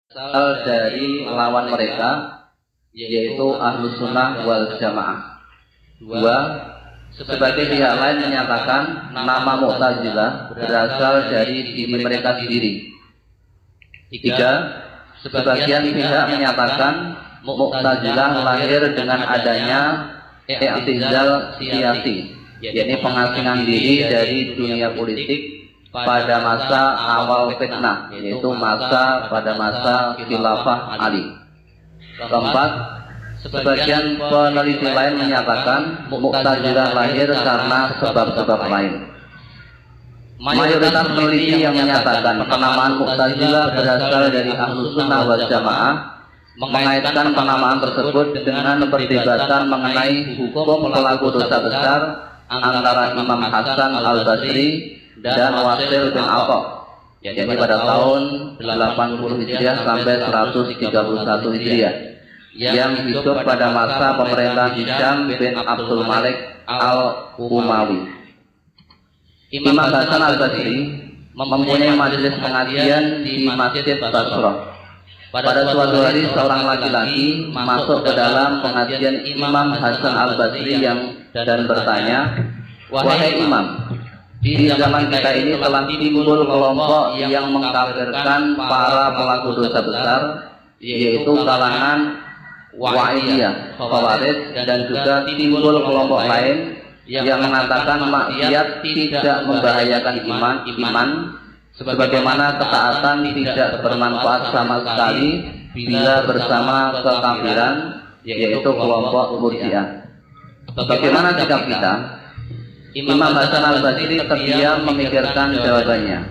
berasal dari lawan mereka, yaitu Ahlus Sunnah wal Jamaah. Dua, sebagai pihak lain menyatakan nama Mu'tazilah berasal dari diri mereka sendiri. Tiga, sebagian pihak menyatakan Mu'tazilah lahir dengan adanya i'tizal siyasi, yakni pengasingan diri dari dunia politik pada masa awal fitnah, yaitu pada masa khilafah Ali. Keempat, sebagian peneliti lain menyatakan Mu'tazilah lahir karena sebab-sebab lain. Mayoritas peneliti yang menyatakan penamaan Mu'tazilah berasal dari Ahlus Sunnah wal Jamaah mengaitkan penamaan tersebut dengan perdebatan mengenai hukum pelaku dosa besar antara Imam Hasan al-Basri dan Wasil bin Atha, yakni pada tahun 80 Hijriah sampai 131 Hijriah, yang hidup pada masa pemerintahan Hisham bin Abdul Malik al-Umawi. Imam Hasan al-Basri mempunyai majelis pengajian di Masjid Basrah. Pada suatu hari seorang laki-laki masuk ke dalam pengajian Imam Hasan al-Basri dan bertanya, "Wahai Imam, di zaman kita ini telah timbul kelompok yang mengkafirkan para pelaku dosa besar, yaitu kalangan Wa'iyah, Khawarij, dan juga timbul kelompok lain yang mengatakan maksiat tidak membahayakan iman, sebagaimana ketaatan tidak bermanfaat sama sekali bila bersama kekafiran, yaitu kelompok Murji'ah. Bagaimana sikap kita?" Imam Hasan al-Basri terdiam memikirkan jawabannya.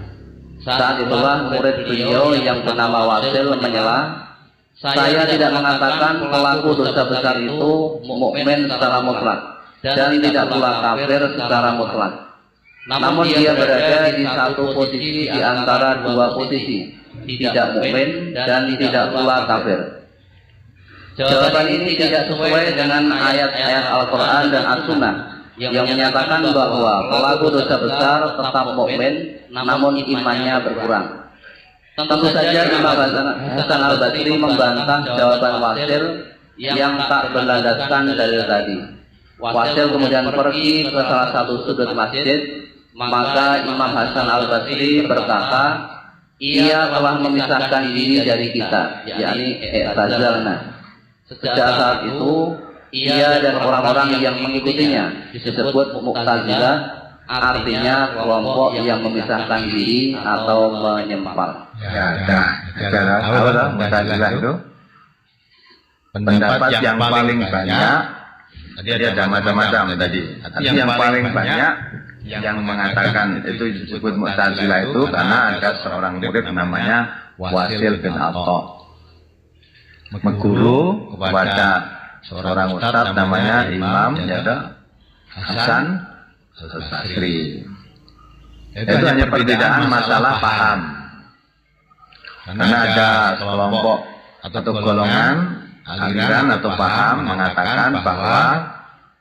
Saat itulah murid beliau yang bernama Wasil menyela, "Saya tidak mengatakan pelaku dosa besar itu mukmin secara mutlak dan tidak pula kafir secara mutlak. Namun dia berada di satu posisi di antara dua posisi, tidak mukmin dan tidak pula kafir." Jawaban ini tidak sesuai dengan ayat-ayat Al-Quran dan As-Sunnah yang menyatakan bahwa pelaku dosa besar tetap mukmin namun imannya berkurang. Tentu saja Imam Hasan al-Basri membantah jawaban Wasil yang tak berlandaskan dalil tadi. Wasil kemudian pergi ke salah satu sudut masjid, maka Imam Hasan al-Basri berkata, "Ia telah memisahkan diri dari kita, yakni i'tazalna." Sejak saat itu ia dan orang-orang yang mengikutinya disebut Mu'tazilah, artinya kelompok yang memisahkan diri atau menyempal. Ya, apa Mu'tazilah itu? Pendapat yang paling banyak. Tadi ada macam-macam tadi. Tapi yang paling banyak yang mengatakan itu disebut Mu'tazilah itu karena ada seorang murid namanya Wasil bin Atha, mengguru kepada seorang ustadz namanya Imam Hasan al-Basri. Itu hanya perbedaan masalah paham. Karena ada kelompok atau golongan, aliran atau paham mengatakan bahwa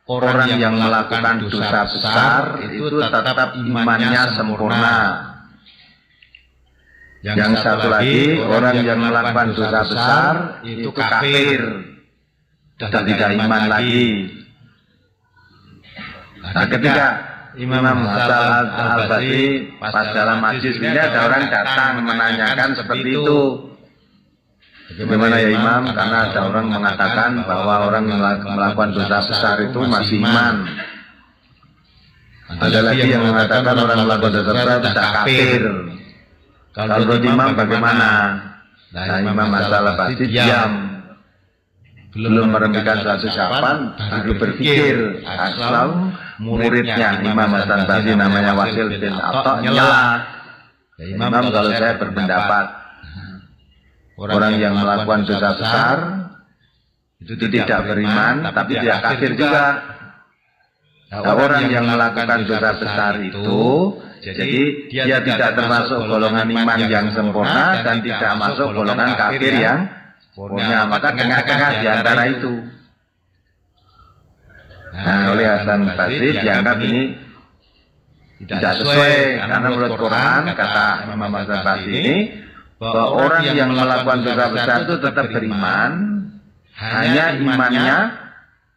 orang yang melakukan dosa besar itu tetap imannya sempurna. Yang satu lagi, orang yang melakukan dosa besar itu kafir dan tidak iman lagi. Nah, ketika Imam Hasan al-Basri pas dalam majlis ini ada orang datang menanyakan seperti itu. Bagaimana ya Imam? Karena ada orang mengatakan bahwa orang melakukan dosa besar itu masih iman. Ada lagi yang mengatakan orang melakukan dosa besar tidak kafir. Kalau menurut Imam bagaimana? Nah, Imam Hasan al-Basri diam, belum meremehkan suatu jawaban, baru berpikir. Asal muridnya Imam Hasan al-Basri namanya Wasil bin Atha nyela, "Ya Imam, kalau saya berpendapat orang yang melakukan dosa besar itu tidak beriman, tapi tidak kafir juga. Nah, orang yang melakukan dosa besar itu, jadi dia tidak termasuk golongan iman yang sempurna dan tidak masuk golongan kafir yang sempurna, maka tengah-tengah di antara itu." Nah, oleh Hasan Basri dianggap ini tidak sesuai, karena menurut Quran kata Imam Hasan Basri ini bahwa orang yang melakukan dosa besar itu tetap beriman, hanya imannya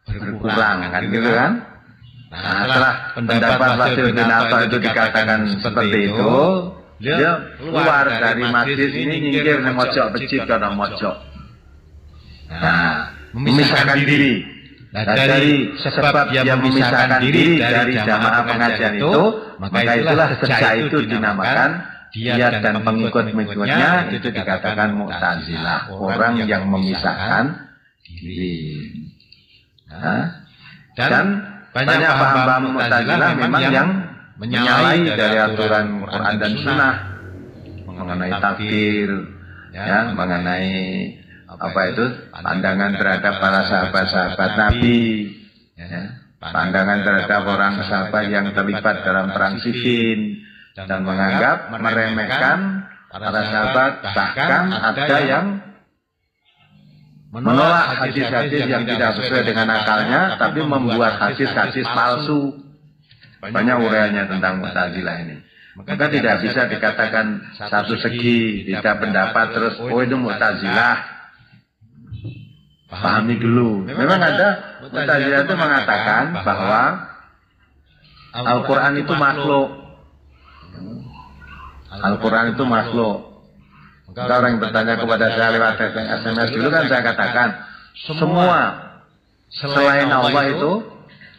berkurang, kan gitu kan? Nah, setelah pendapat Wasil bin Atta itu dikatakan seperti itu, dia keluar dari masjid ini, nyingkir ke mojok masjid karena mojok. Nah, memisahkan diri. Nah, dari sebab dia memisahkan diri dari jamaah pengajian itu, maka itulah sejak itu dinamakan dia dan pengikut-pengikutnya itu dikatakan Mu'tazilah, orang yang memisahkan diri. Nah, dan banyak paham-paham Mu'tazilah memang yang menyalahi dari aturan Quran dan Sunnah mengenai takdir, ya, mengenai apa itu pandangan terhadap para sahabat-sahabat Nabi, ya, pandangan terhadap orang sahabat yang terlibat dalam perang Siffin, dan menganggap meremehkan para sahabat, bahkan ada yang menolak hadis-hadis yang tidak sesuai dengan akalnya, tapi membuat hadis-hadis palsu. Banyak uraiannya tentang Mu'tazilah ini. Maka tidak bisa dikatakan satu segi, tidak pendapat terus, oh itu Mu'tazilah. Pahami dulu. Memang ada Mu'tazilah itu mengatakan bahwa Al-Quran itu makhluk. Al-Quran itu makhluk. Maka orang yang bertanya kepada saya lewat SMS dulu kan saya katakan semua selain Allah itu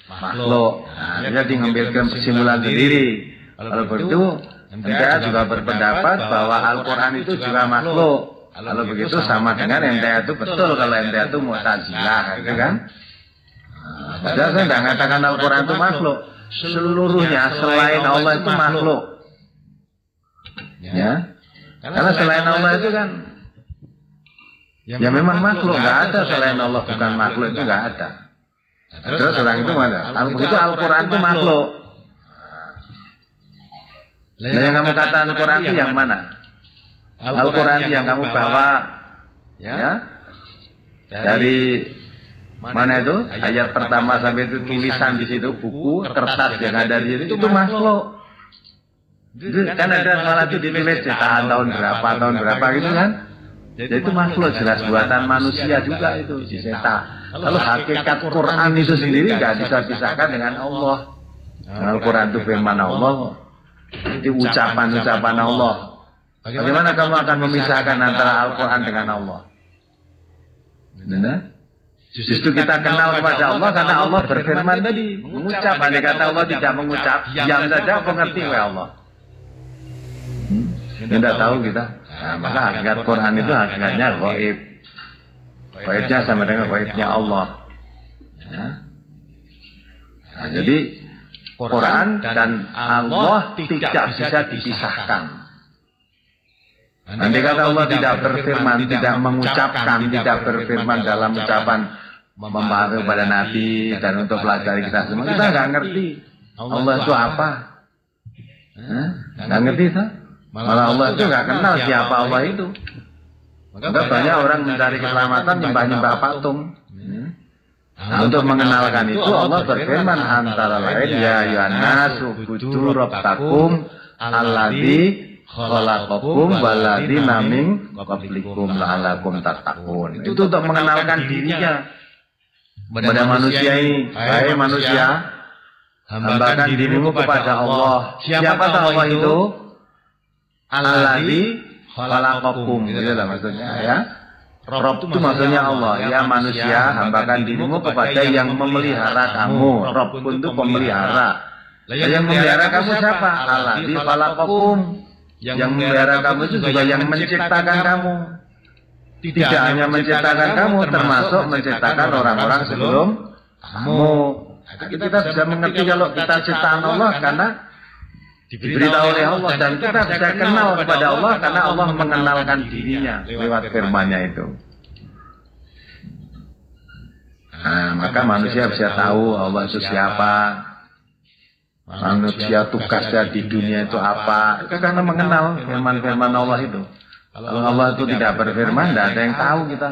makhluk. Nah, dia mengambilkan kesimpulan sendiri. Kalau begitu, MTA juga berpendapat bahwa Al-Quran itu juga makhluk. Kalau begitu sama dengan MTA itu betul kalau MTA itu Mu'tazilah, gitu kan? Padahal saya tidak mengatakan Al-Quran itu makhluk. Seluruhnya selain Allah itu makhluk. Ya, karena selain Allah itu kan, ya memang makhluk, nggak ada selain Allah bukan makhluk, itu nggak ada. Terus orang itu mana? Begitu Al-Quran itu makhluk. Nah, yang kamu kata Al-Quran itu yang mana? Al-Quran yang kamu bawa, ya, dari mana itu? Ayat pertama sampai itu tulisan di situ, buku, kertas yang ada di situ, itu makhluk. Kan ada malah itu ditulis cetakan tahun berapa gitu kan? Jadi itu makhluk, jelas buatan manusia juga itu dicetak. Lalu hakikat Quran itu sendiri nggak bisa pisahkan dengan Allah. Al-Quran itu firman Allah, itu ucapan-ucapan Allah. Bagaimana kamu akan memisahkan antara Al-Quran dengan Allah? Benar? Justru kita kenal kepada Allah karena Allah berfirman tadi, mengucap. Andai kata Allah tidak mengucap, diam saja, mengerti oleh Allah. Tidak tahu kita. Nah, maka hakikat Quran itu hakikatnya gaib. Gaibnya sama dengan gaibnya Allah. Ya. Nah, jadi Quran dan Allah tidak bisa dipisahkan. Andai kata Allah tidak berfirman, tidak mengucapkan, tidak berfirman dalam ucapan memahami kepada Nabi dan untuk pelajari kita semua, kita nggak ngerti Allah itu apa. Nggak ngerti itu. Malah Allah itu nggak kenal siapa Allah itu. Maka banyak orang mencari keselamatan nyembah-nyembah patung. Nah, untuk mengenalkan itu Allah berfirman antara lain, ya ayyuhannasu u'budu rabbakum alladzi khalaqakum walladzina min qablikum la'allakum tattaqun. Itu untuk mengenalkan dirinya kepada manusia ini. Hai manusia, hambakan dirimu kepada Allah. Siapa Allah itu? Alladzi khalaqakum, itulah maksudnya ya. Rob itu maksudnya Allah. Ya manusia, hambakan dirimu kepada yang memelihara kamu. Rob pun itu pemelihara. Yang memelihara kamu siapa? Alladzi khalaqakum. Yang memelihara kamu itu juga yang menciptakan kamu. Tidak hanya menciptakan kamu, termasuk menciptakan orang-orang sebelum kamu. Kita bisa mengerti kalau kita ciptaan Allah karena diberitahu oleh Allah, dan kita bisa kenal kepada Allah karena Allah mengenalkan dirinya lewat firman-Nya itu. Nah, maka manusia bisa tahu Allah itu siapa, manusia tugasnya di dunia itu apa, itu karena mengenal firman-firman Allah itu. Kalau Allah itu tidak berfirman, tidak ada yang tahu kita.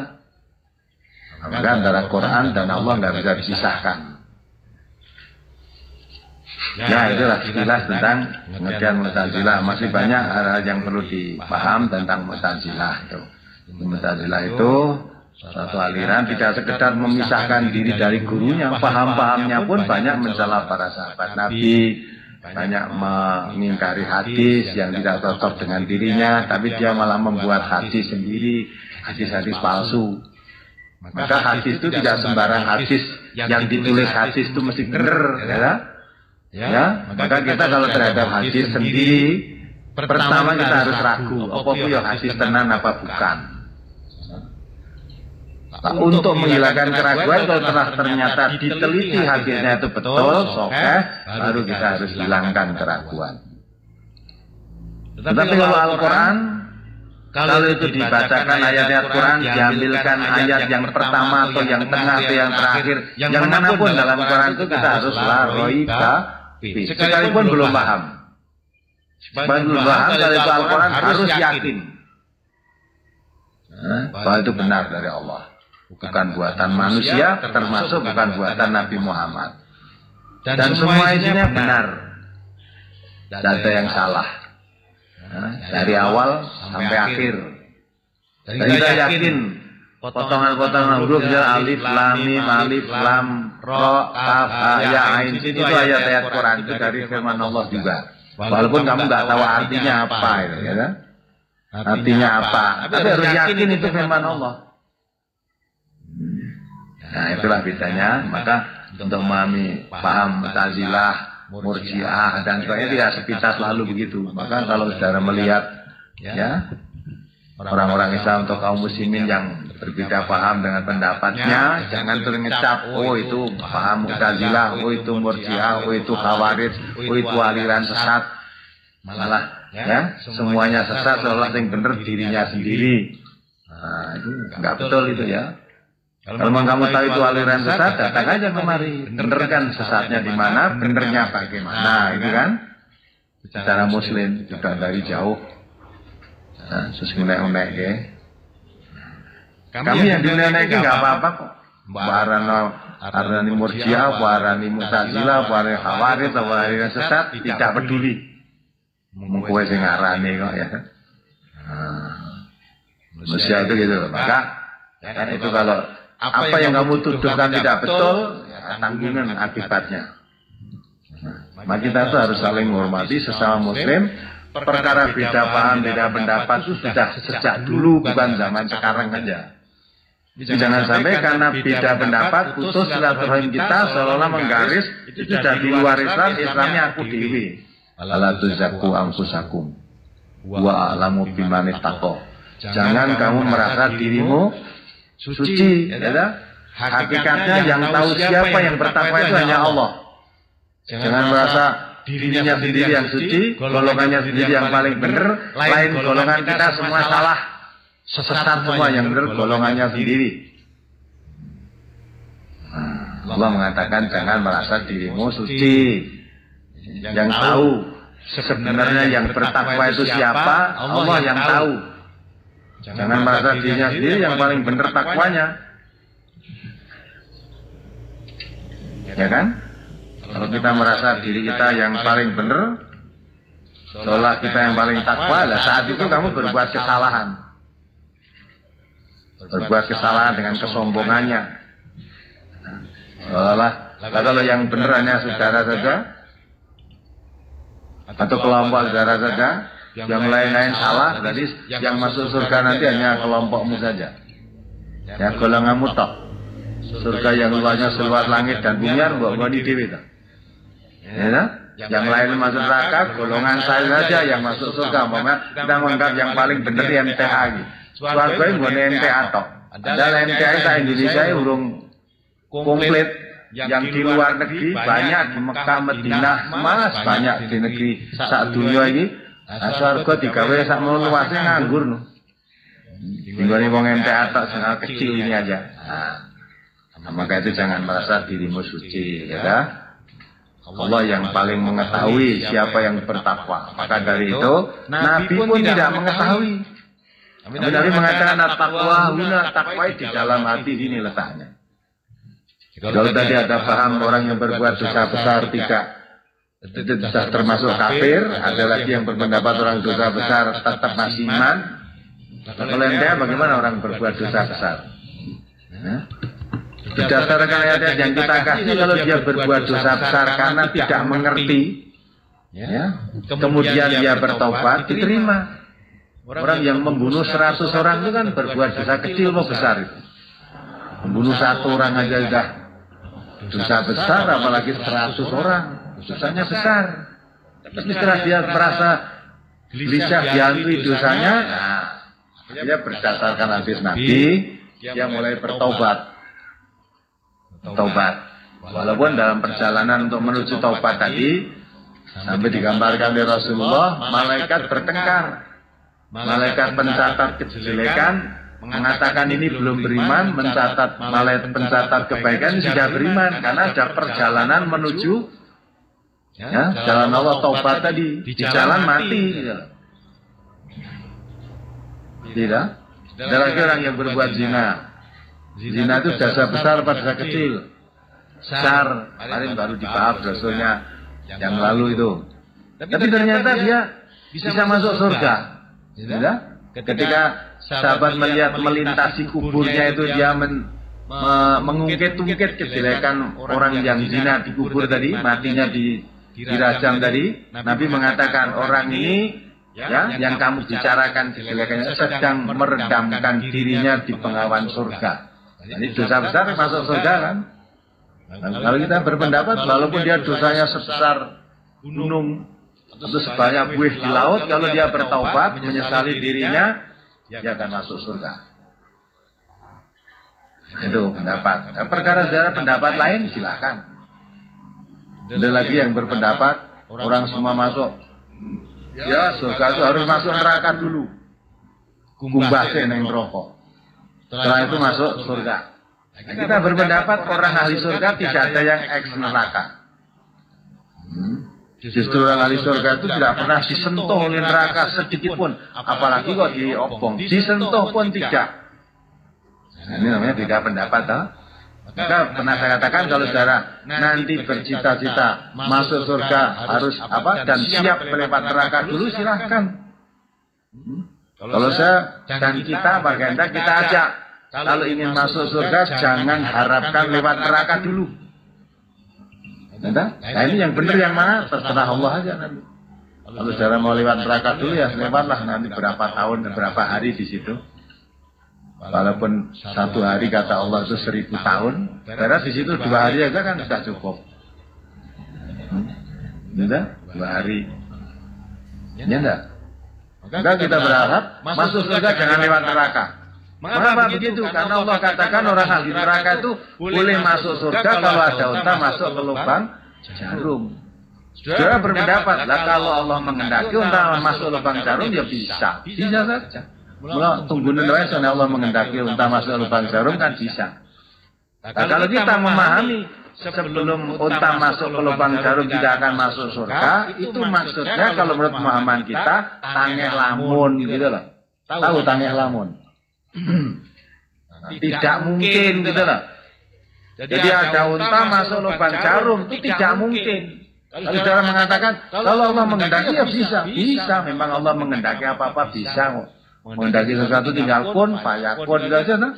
Maka antara Quran dan Allah nggak bisa dipisahkan. Ya, itulah sekilas tentang pengertian Mu'tazilah. Masih banyak hal yang perlu dipaham tentang Mu'tazilah itu. Mu'tazilah itu suatu aliran tidak sekedar memisahkan diri dari gurunya, paham-pahamnya pun banyak mencela para sahabat Nabi, banyak mengingkari hadis yang tidak cocok dengan dirinya, tapi dia malah membuat hadis sendiri, hadis-hadis palsu. Maka hadis itu tidak sembarang hadis yang ditulis hadis itu mesti benar, ya. Maka kita kalau terhadap hadis sendiri, pertama kita harus ragu, apa itu ya hadis tenan apa bukan. Nah, untuk menghilangkan keraguan, kalau telah ternyata diteliti hadisnya itu betul, sahih, baru kita harus hilangkan keraguan. Tetapi kalau Al-Quran, kalau itu dibacakan ayat-ayat Quran, diambilkan ayat yang pertama atau yang tengah atau yang terakhir, yang manapun dalam Quran itu kita harus la raiba fi. Sekalipun belum paham. Belum paham, kalau itu Al-Quran harus yakin bahwa itu benar dari Allah. Bukan buatan manusia, termasuk bukan buatan Nabi Muhammad. Dan semua isinya benar. Tidak ada yang salah. Dari awal sampai akhir. Dan kita yakin potongan-potongan huruf alif, lam, mim, alif, lam, ro, kaf, ya, ain. Itu ayat-ayat Quran, itu dari firman Allah juga. Walaupun kamu nggak tahu artinya apa, ya kan? Artinya apa? Tapi harus yakin itu firman Allah. Nah, itulah bedanya. Maka untuk memahami paham Mu'tazilah, Murji'ah dan sebagainya tidak sepintas lalu begitu. Maka kalau saudara melihat ya orang-orang Islam atau kaum muslimin yang berbeda paham dengan pendapatnya, jangan terus ngecap, oh itu paham Mu'tazilah, oh itu Murji'ah, oh itu Khawarij, oh itu aliran sesat. Malah ya semuanya sesat, seolah yang benar dirinya sendiri. Nah, itu nggak betul itu ya. Kalau kamu tahu itu aliran sesat, datang aja kemari. Benerkan sesatnya di mana, benernya bagaimana, itu kan? Secara Muslim juga dari jauh. Nah, sesuai-unek ya. Kami yang dunia ini nggak apa-apa kok. Arani Murji'ah, arani Mu'tazilah, arani Khawarij, arani sesat, tidak peduli. Mengkuai sing arani kok ya. Manusia itu gitu. Maka kan itu kalau apa yang kamu tuduhkan tidak betul, ya, tanggungan akibatnya. Maka kita itu harus saling menghormati sesama Muslim. Perkara beda paham, beda pendapat itu sudah sejak dulu, bukan zaman sekarang aja. Jangan sampai karena beda pendapat putus silaturahim kita seolah menggaris itu sudah di luar Islam, Islamnya aku dewi. Ala tuzakku anfusakum wa a'lamu biman ittaqo. Jangan kamu merasa dirimu suci, ya. Hakikatnya yang tahu siapa yang bertakwa itu hanya Allah. Jangan merasa dirinya sendiri yang suci, golongannya sendiri yang paling benar, lain golongan kita semua salah, sesat semua, yang benar golongannya sendiri. Allah mengatakan jangan merasa dirimu suci. Yang tahu sebenarnya yang bertakwa itu siapa, Allah yang tahu. Jangan merasa dirinya sendiri yang paling benar takwanya. Ya kan? Kalau kita merasa diri kita yang paling benar, seolah kita yang paling takwa, lah saat itu kamu berbuat kesalahan. Berbuat kesalahan dengan kesombongannya. Seolah kalau yang benar hanya saudara saja, atau kelompok saudara saja, yang lain-lain salah, jadi yang masuk surga nanti hanya kelompokmu saja. Ya golonganmu tok. Surga yang luasnya seluas langit dan bumi, mbok ngoni dhewe to. Ya, yang lain masuk neraka, golongan saya saja yang masuk surga. Umpama kita menganggap yang paling bener di MTA iki. Swarga nggone MTA tok. Padahal MTA sak Indonesia urung komplit. Yang di luar negeri banyak, di Mekah, Madinah, mas banyak di negeri sak dunia ini. Swarga digawe sak mono luasnya nganggur no. Dinggone wong MTA tok sangat kecil ini aja. Nah, maka itu jangan merasa dirimu suci, ya. Allah yang paling mengetahui siapa yang bertakwa. Maka dari itu Nabi pun tidak mengetahui. Nabi mengatakan at-taqwa huna, takwa di dalam hati ini letaknya. Kalau tadi ada paham orang yang berbuat dosa besar itu sudah termasuk kafir. Ada lagi yang berpendapat orang dosa besar tetap masih iman. Kalau ente bagaimana orang berbuat dosa besar? Berdasarkan ayat yang kita kasih, kalau dia berbuat dosa besar karena tidak mengerti, kemudian dia bertobat, diterima. Orang yang membunuh 100 orang itu kan berbuat dosa kecil atau besar itu. Membunuh 1 orang aja sudah dosa besar, apalagi 100 orang, dosanya besar. Tapi setelah dia merasa gelisah diantui dosanya, dia berdasarkan hadis Nabi, dia mulai bertobat. Taubat. Walaupun dalam perjalanan untuk menuju taubat tadi, sampai digambarkan oleh Rasulullah, malaikat bertengkar. Malaikat pencatat kejelekan mengatakan ini belum beriman, malaikat pencatat kebaikan ini sudah beriman, karena ada perjalanan menuju jalan Allah taubat tadi. Di jalan mati. Tidak? Ada lagi orang yang berbuat zina. Zina itu dosa besar atau dosa kecil? Besar. Kemarin baru dibahas dosonya yang lalu itu. Tapi ternyata dia bisa masuk surga. Ketika sahabat melihat melintasi kuburnya itu, dia mengungkit-ungkit kejelekan orang yang zina di kubur tadi, matinya dirajam tadi. Nabi mengatakan, orang ini yang kamu bicarakan kejelekannya sedang merendamkan dirinya di pengawan surga. Ini dosa besar masuk surga kan? Kalau kita berpendapat, walaupun dia dosanya sebesar gunung atau sebanyak buih di laut, kalau dia bertaubat, menyesali dirinya, dia akan masuk surga. Itu pendapat. Perkara sejarah pendapat lain silakan. Ada lagi yang berpendapat orang semua masuk. Ya, surga itu harus masuk neraka dulu. Kumbase neng rokok. Setelah itu masuk surga. Nah, kita berpendapat orang ahli surga tidak ada yang eks neraka. Justru orang ahli surga itu tidak pernah disentuh oleh neraka sedikit pun. Apalagi kok diobong. Disentuh pun tidak. Nah, ini namanya beda pendapat. Maka pernah saya katakan, kalau saudara nanti bercita-cita masuk surga harus apa dan siap melewat neraka dulu, silahkan. Kalau saya dan kita bagian kita ajak, kalau ingin masuk surga jangan harapkan lewat neraka dulu. Nah ini yang benar yang mana terserah Allah aja nanti. Kalau saudara mau lewat neraka dulu ya lewatlah, nanti berapa tahun berapa hari di situ. Walaupun 1 hari kata Allah itu 1000 tahun, karena di situ 2 hari aja kan sudah cukup. Sudah 2 hari. Ya enggak? Maka kita berharap masuk surga jangan lewat neraka. Mengapa begitu? Karena Allah katakan orang ahli neraka itu boleh masuk surga kalau ada unta masuk ke lubang jarum. Saudara berpendapat, lah kalau Allah menghendaki unta masuk lubang jarum ya bisa. Bisa saja. Mula tunggu dulu ya, Allah menghendaki unta masuk lubang jarum kan bisa. Nah, kalau kita memahami sebelum unta masuk ke lubang jarum tidak akan masuk surga, itu maksudnya kalau menurut pemahaman kita tangeh lamun gitu loh. Tahu tangeh lamun? Tidak mungkin gitu loh. Jadi ada unta masuk lubang jarum itu tidak mungkin. Kalau saudara mengatakan kalau Allah menghendaki ya bisa, bisa. Memang Allah menghendaki apa-apa bisa kok. Menghendaki sesuatu tinggal kun, fayakun saja nah.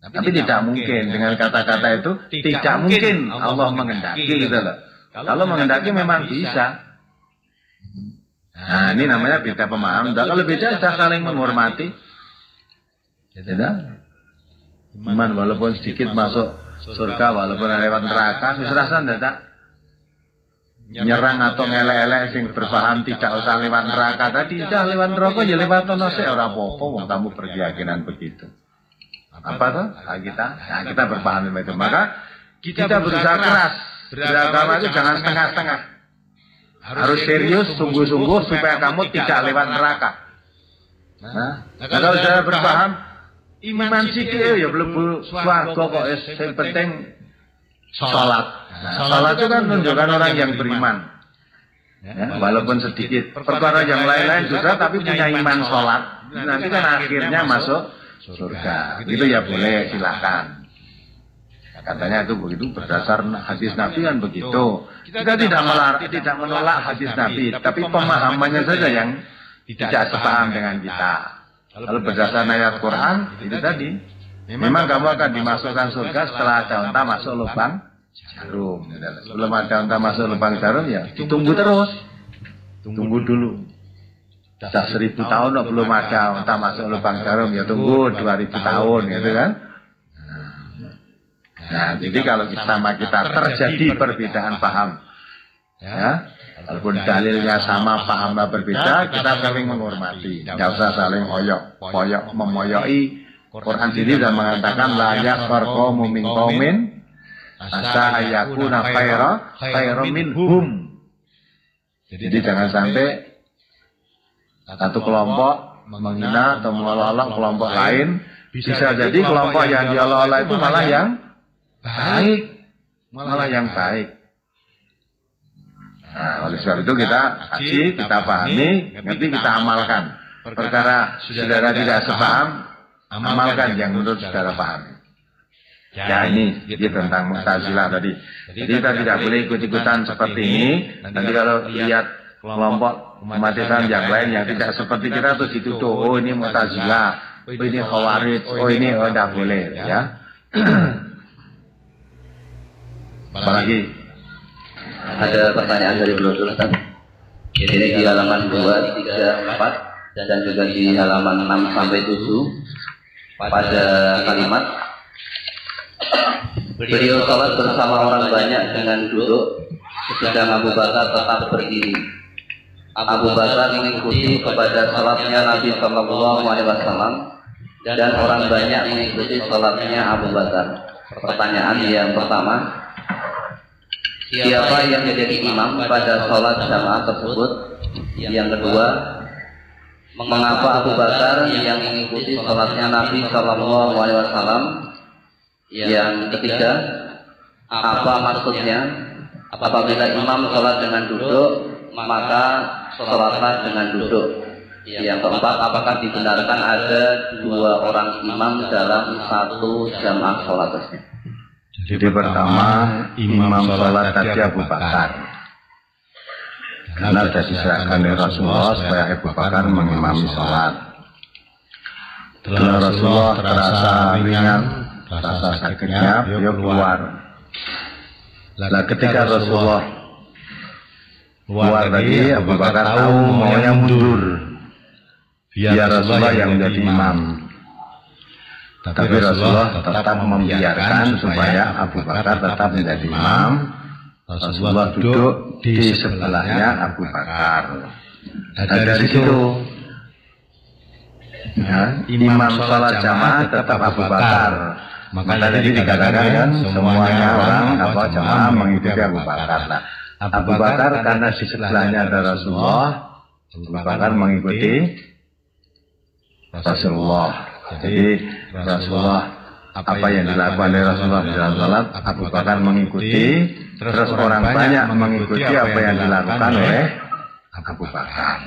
Tapi tidak mungkin dengan kata-kata itu tidak mungkin Allah menghendaki gitu loh. Kalau menghendaki memang bisa. Nah ini namanya beda pemahaman. Kalau beda sudah saling menghormati. Tidak. Iman walaupun sedikit masuk surga, walaupun lewat neraka, serasa tidak nyerang atau ngelek-elek sing berpaham tidak usah lewat neraka tadi, sudah lewat neraka ya lewat nase ora apa-apa, wong kamu berkeyakinan begitu. Apa tuh? Kita berpaham itu. Maka kita berusaha keras beragama itu jangan setengah-setengah. Harus serius, sungguh-sungguh supaya kamu tidak lewat neraka. Nah kalau sudah berpaham iman sikil ya belum swarga kok, yang penting sholat. Nah, sholat itu kan menunjukkan orang yang beriman. Ya, walaupun sedikit. Perkara yang lain-lain juga tapi punya iman sholat. Nanti kan akhirnya masuk surga. Itu ya boleh, silakan. Katanya itu begitu berdasar hadis Nabi kan begitu. Kita tidak menolak hadis Nabi, tapi pemahamannya saja yang tidak sepaham dengan kita. Kalau berdasar ayat Quran itu tadi, memang kamu akan dimasukkan surga setelah ada unta masuk lubang jarum. Sebelum ada unta masuk lubang jarum ya ditunggu terus. Tunggu dulu. Sudah 1000 tahun belum ada unta masuk lubang jarum, ya tunggu 2000 tahun gitu kan. Nah, jadi kalau sama kita terjadi perbedaan paham, ya, walaupun dalilnya sama, pahamnya berbeda, kita saling menghormati, tidak usah saling poyok memoyoi. Quran sendiri dan mengatakan layak farqomu min qaumin asa ayakuna khairan minhum. Jadi jangan sampai satu kelompok menghina atau melolok kelompok lain. Bisa jadi kelompok yang diolok-olok itu malah yang baik. Nah, oleh sebab itu kita kaji, kita pahami, nanti kita amalkan. Perkara saudara tidak sepaham, amalkan yang menurut saudara pahami. Ya ini tentang Mu'tazilah tadi. Jadi kita tidak boleh ikut-ikutan seperti ini. Nanti kalau lihat kelompok umat Islam yang lain yang tidak seperti kita terus dituduh, oh ini Mu'tazilah, oh ini Khawarij, oh ini tidak boleh, ya. Apalagi ada pertanyaan dari penonton tadi. Ini di halaman 2, 3, 4 dan juga di halaman 6 sampai 7 pada kalimat beliau sholat bersama orang banyak dengan duduk, sedang Abu Bakar tetap berdiri. Abu Bakar mengikuti kepada sholatnya Nabi Sallallahu Alaihi Wasallam dan orang banyak mengikuti sholatnya Abu Bakar. Pertanyaan yang pertama, siapa yang menjadi imam pada sholat jamaah tersebut? Yang kedua, mengapa Abu Bakar yang mengikuti sholatnya Nabi Sallallahu Alaihi Wasallam? Yang ketiga, apa maksudnya apabila imam sholat dengan duduk, maka sholatlah dengan duduk? Yang keempat, apakah dibenarkan ada 2 orang imam dalam satu jamaah sholat tersebut? Jadi pertama, imam sholat tadi Abu Bakar. Karena sudah diserahkan oleh Rasulullah supaya Abu Bakar mengimami sholat. Setelah Rasulullah terasa ringan, terasa sakitnya, beliau keluar. Nah, ketika Rasulullah keluar tadi, Abu Bakar tahu maunya mundur. Biar Rasulullah yang menjadi imam. Tapi Rasulullah tetap membiarkan supaya Abu Bakar tetap menjadi imam. Rasulullah duduk di sebelahnya Abu Bakar. Nah, dari situ ya, imam sholat jamaah tetap Abu Bakar. Maka tadi dikatakan kan semuanya orang apa jamaah mengikuti Abu Bakar. Nah, Abu Bakar karena di sebelahnya ada Rasulullah, Abu Bakar mengikuti Rasulullah. Jadi Rasulullah apa yang dilakukan oleh Rasulullah dalam salat, Abu Bakar mengikuti, terus orang banyak mengikuti apa yang dilakukan oleh Abu Bakar.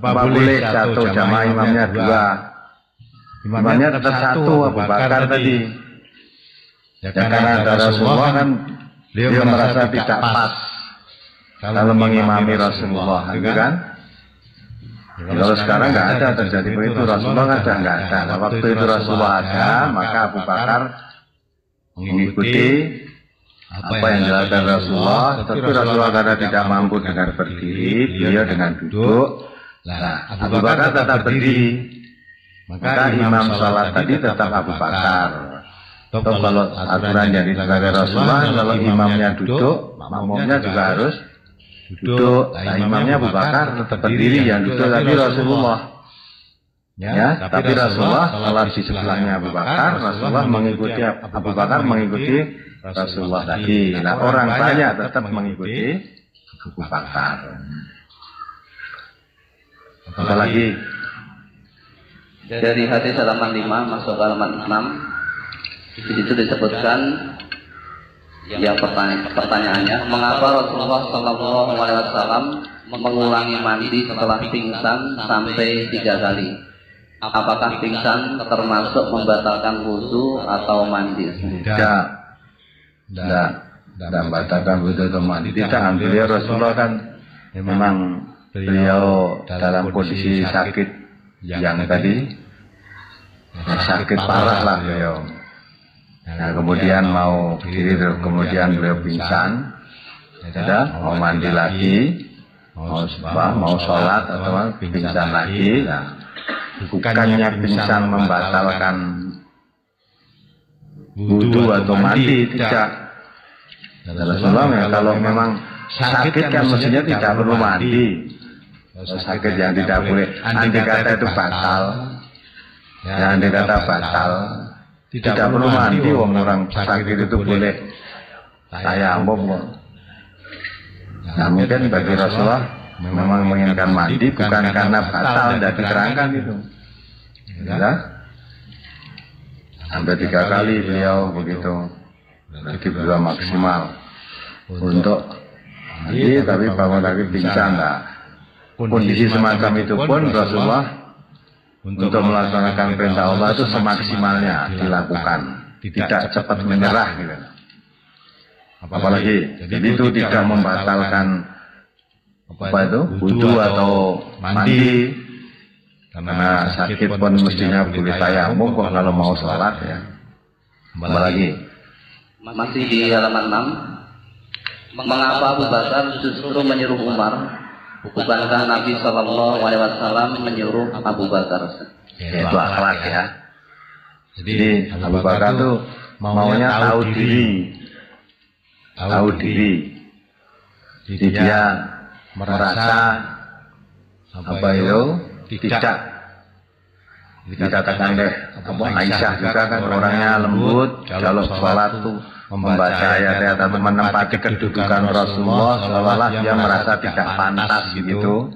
Apa boleh satu jamaah imamnya 2? Imamnya tetap 1 Abu Bakar tadi. Ya karena ada Rasulullah kan dia merasa tidak pas kalau mengimami Rasulullah, gitu kan? Kalau sekarang nggak ada terjadi begitu, Rasulullah kan nggak ada. Nah, waktu itu Rasulullah ada, maka Abu Bakar mengikuti apa yang dilakukan Rasulullah. Tapi Rasulullah karena tidak mampu dengan berdiri, beliau dengan duduk. Nah, Abu Bakar tetap berdiri. Maka imam salat tadi tetap Abu Bakar. Atau kalau aturan yang dilakukan Rasulullah, kalau imamnya duduk, makmumnya juga harus duduk. Nah, imamnya Abu Bakar tetap berdiri, yang duduk tadi Rasulullah. Ya, tapi Rasulullah salat di sebelahnya Abu Bakar, Rasulullah mengikuti Abu Bakar mengikuti Rasulullah tadi. Nah, orang banyak tetap mengikuti Abu Bakar. Apalagi dari hadis halaman 5 masuk ke halaman 6, di situ disebutkan yang pertanyaannya, mengapa Rasulullah Shallallahu Alaihi Wasallam mengulangi mandi setelah pingsan sampai 3 kali? Apakah pingsan termasuk membatalkan wudu atau mandi? Tidak. tidak membatalkan wudhu atau mandi. Tidak, beliau Rasulullah kan memang beliau dalam kondisi sakit yang tadi sakit parah lah beliau. Nah, kemudian mau diri, kemudian beliau pingsan, mau mandi lagi, mau sholat atau pingsan lagi. Nah, bukannya pingsan membatalkan wudhu atau mandi, tidak. Rasulullah kalau memang sakit kan mestinya tidak perlu mandi. Sakit yang tidak boleh, andai kata itu batal, ya andai kata batal, tidak perlu mandi. Orang sakit itu boleh tayamum. Nah, mungkin bagi Rasulullah memang menginginkan mandi bukan karena batal, tidak diterangkan itu. Ya, sampai 3 kali beliau begitu. Jadi beliau maksimal untuk mandi, tapi bangun lagi pingsan. Nah, kondisi semacam itu pun Rasulullah untuk melaksanakan perintah Allah itu semaksimalnya dilakukan, tidak cepat menyerah gitu. Apalagi jadi itu tidak membatalkan wudhu atau mandi, karena sakit pun mestinya boleh tayamum kok kalau mau sholat ya. Apalagi masih di halaman 6, mengapa Abu Bakar justru menyuruh Umar, bukankah Nabi Shallallahu Alaihi Wasallam menyuruh Abu Bakar? Itu akhlak ya. Jadi Abu Bakar tuh maunya tahu diri. Jadi dia merasa apa itu tidak dikatakan oleh Aisyah juga kan orangnya lembut, kalau sholat tuh membaca ayat-ayat atau menempati kedudukan Rasulullah, seolah-olah dia merasa tidak pantas gitu.